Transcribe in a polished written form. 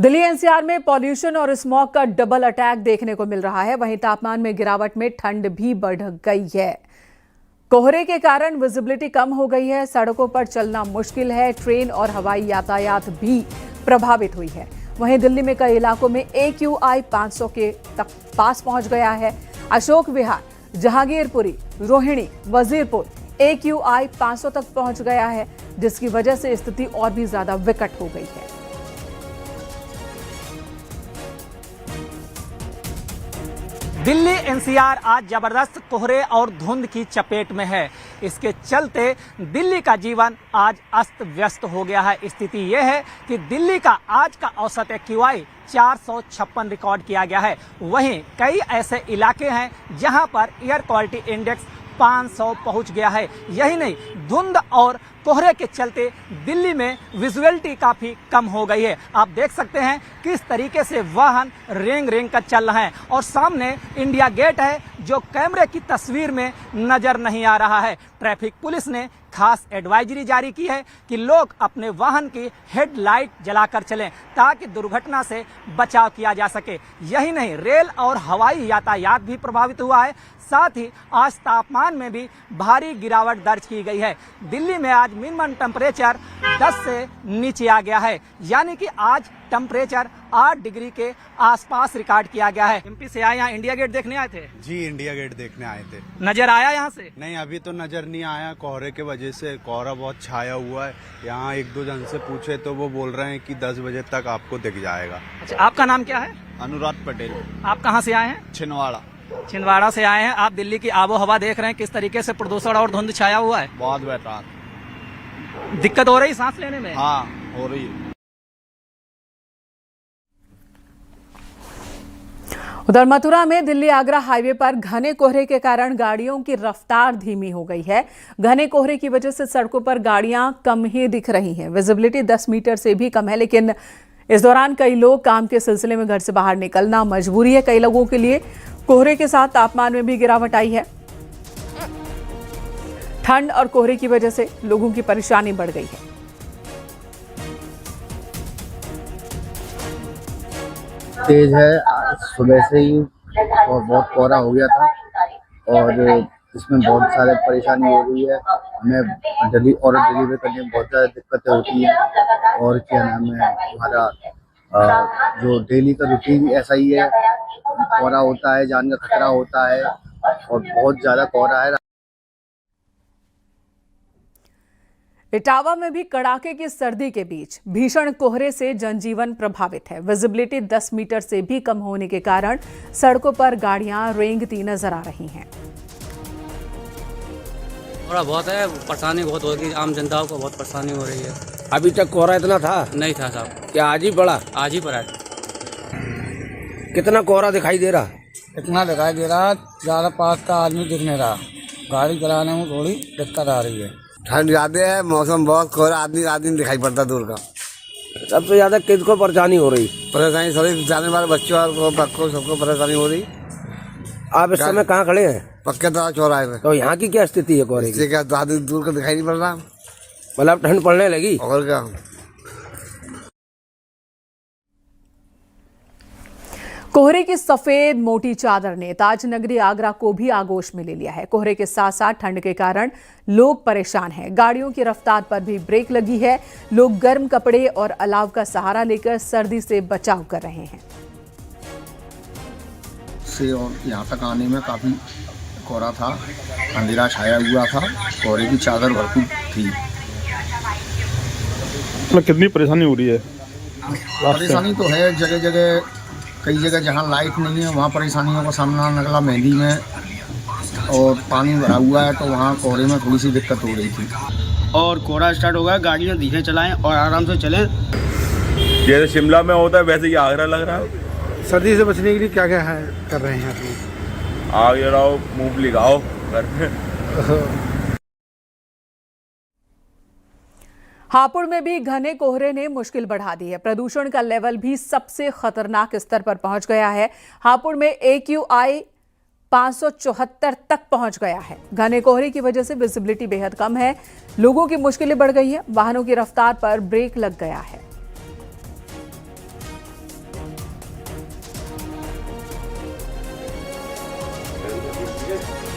Delhi NCR में pollution और smog का डबल अटैक देखने को मिल रहा है। वहीं तापमान में गिरावट में ठंड भी बढ़ गई है। कोहरे के कारण विजिबिलिटी कम हो गई है, सड़कों पर चलना मुश्किल है, ट्रेन और हवाई यातायात भी प्रभावित हुई है। वहीं दिल्ली में कई इलाकों में AQI 500 के तक पास पहुंच गया है। अशोक विहार, जहांगीरपुरी, रोहिणी, वजीरपुर AQI 500 तक पहुंच गया है, जिसकी वजह से स्थिति और भी ज्यादा विकट हो गई है। दिल्ली एनसीआर आज जबरदस्त कोहरे और धुंध की चपेट में है। इसके चलते दिल्ली का जीवन आज अस्त व्यस्त हो गया है। स्थिति यह है कि दिल्ली का आज का औसत AQI 456 रिकॉर्ड किया गया है। वहीं कई ऐसे इलाके हैं जहां पर एयर क्वालिटी इंडेक्स 500 पहुंच गया है। यही नहीं, धुंध और कोहरे के चलते दिल्ली में विजुअलिटी काफी कम हो गई है। आप देख सकते हैं किस तरीके से वाहन रेंग रेंग कर चल रहे हैं और सामने इंडिया गेट है जो कैमरे की तस्वीर में नजर नहीं आ रहा है। ट्रैफिक पुलिस ने खास एडवाइजरी जारी की है कि लोग अपने वाहन की हेडलाइट जलाकर चलें ताकि दुर्घटना से बचाव किया जा सके। यही नहीं, रेल और हवाई यातायात भी प्रभावित हुआ है। साथ ही आज तापमान में भी भारी गिरावट दर्ज की गई है। दिल्ली में आज मिनिमम टेम्परेचर 10 से नीचे आ गया है, यानी कि आज टेम्परेचर 8 डिग्री के आसपास रिकॉर्ड किया गया है। MP से आए, यहाँ इंडिया गेट देखने आए थे? जी, इंडिया गेट देखने आए थे। नजर आया यहाँ से? नहीं, अभी तो नजर नहीं आया। कोहरे के वजह से कोहरा बहुत छाया हुआ है। यहाँ एक दो जन से पूछे तो वो बोल रहे हैं कि 10 बजे तक आपको दिख जाएगा। अच्छा, आपका नाम क्या है? अनुराग पटेल। आप कहाँ से आए हैं? छिंदवाड़ा से आए हैं। आप दिल्ली की आबो हवा देख रहे हैं, किस तरीके से प्रदूषण और धुंध छाया हुआ है। बहुत बेकार दिक्कत हो रही सांस लेने में? हाँ, हो रही है। उधर मथुरा में दिल्ली आगरा हाईवे पर घने कोहरे के कारण गाड़ियों की रफ्तार धीमी हो गई है। घने कोहरे की वजह से सड़कों पर गाड़ियां कम ही दिख रही हैं। विजिबिलिटी 10 मीटर से भी कम है, लेकिन इस दौरान कई लोग काम के सिलसिले में घर से बाहर निकलना मजबूरी है। कई लोगों के लिए कोहरे के साथ तापमान में भी गिरावट आई है। ठंड और कोहरे की वजह से लोगों की परेशानी बढ़ गई है। तेज है, सुबह से ही और बहुत कोहरा हो गया था और इसमें बहुत सारे परेशानी हो रही है। हमें डिलीवर करने में बहुत ज़्यादा दिक्कतें होती हैं और क्या नाम है, हमारा जो डेली का रूटीन ऐसा ही है। कोहरा होता है, जान का खतरा होता है और बहुत ज़्यादा कोहरा है। इटावा में भी कड़ाके की सर्दी के बीच भीषण कोहरे से जनजीवन प्रभावित है। विजिबिलिटी 10 मीटर से भी कम होने के कारण सड़कों पर गाड़ियां रेंगती नजर आ रही हैं। कोहरा बहुत है, परेशानी बहुत होगी, आम जनता को बहुत परेशानी हो रही है। अभी तक कोहरा इतना था? नहीं था साहब। क्या आज ही पड़ा? आज ही पड़ा है। कितना कोहरा दिखाई दे रहा? इतना दिखाई दे रहा, ज़्यादा पास का आदमी दिख नहीं रहा। गाड़ी चलाने में थोड़ी दिक्कत आ रही है। ठंड ज्यादा है, मौसम बहुत कोहरा, आदमी दिखाई पड़ता दूर का। सबसे ज्यादा किसको परेशानी हो रही? परेशानी सभी जाने वाले बच्चों को सबको परेशानी हो रही। आप इस समय कहाँ खड़े हैं? पक्के चौराहे में। तो यहाँ की क्या स्थिति है कोहरे की? क्या दूर का दिखाई नहीं पड़ रहा? मतलब ठंड पड़ने लगी और क्या? कोहरे की सफेद मोटी चादर ने ताज नगरी आगरा को भी आगोश में ले लिया है। कोहरे के साथ साथ ठंड के कारण लोग परेशान हैं। गाड़ियों की रफ्तार पर भी ब्रेक लगी है। लोग गर्म कपड़े और अलाव का सहारा लेकर सर्दी से बचाव कर रहे हैं। से और यहाँ तक आने में काफी कोहरा था, अंधेरा छाया हुआ था, कोहरे की चादर भरपूर थी। कितनी परेशानी हो रही है? परेशानी तो है जगह जगह, कई जगह जहाँ लाइट नहीं है वहाँ परेशानियों का सामना नगला मेहंदी में और पानी भरा हुआ है, तो वहाँ कोहरे में थोड़ी सी दिक्कत हो रही थी। और कोहरा स्टार्ट हो गया, गाड़ियाँ धीरे चलाएं और आराम से चलें। जैसे शिमला में होता है वैसे ही आगरा लग रहा है। सर्दी से बचने के लिए क्या क्या है कर रहे हैं अपने? आग जलाओ, मूंगफली खाओ घर में। हापुड़ में भी घने कोहरे ने मुश्किल बढ़ा दी है। प्रदूषण का लेवल भी सबसे खतरनाक स्तर पर पहुंच गया है। हापुड़ में AQI 574 तक पहुंच गया है। घने कोहरे की वजह से विजिबिलिटी बेहद कम है। लोगों की मुश्किलें बढ़ गई हैं। वाहनों की रफ्तार पर ब्रेक लग गया है। है।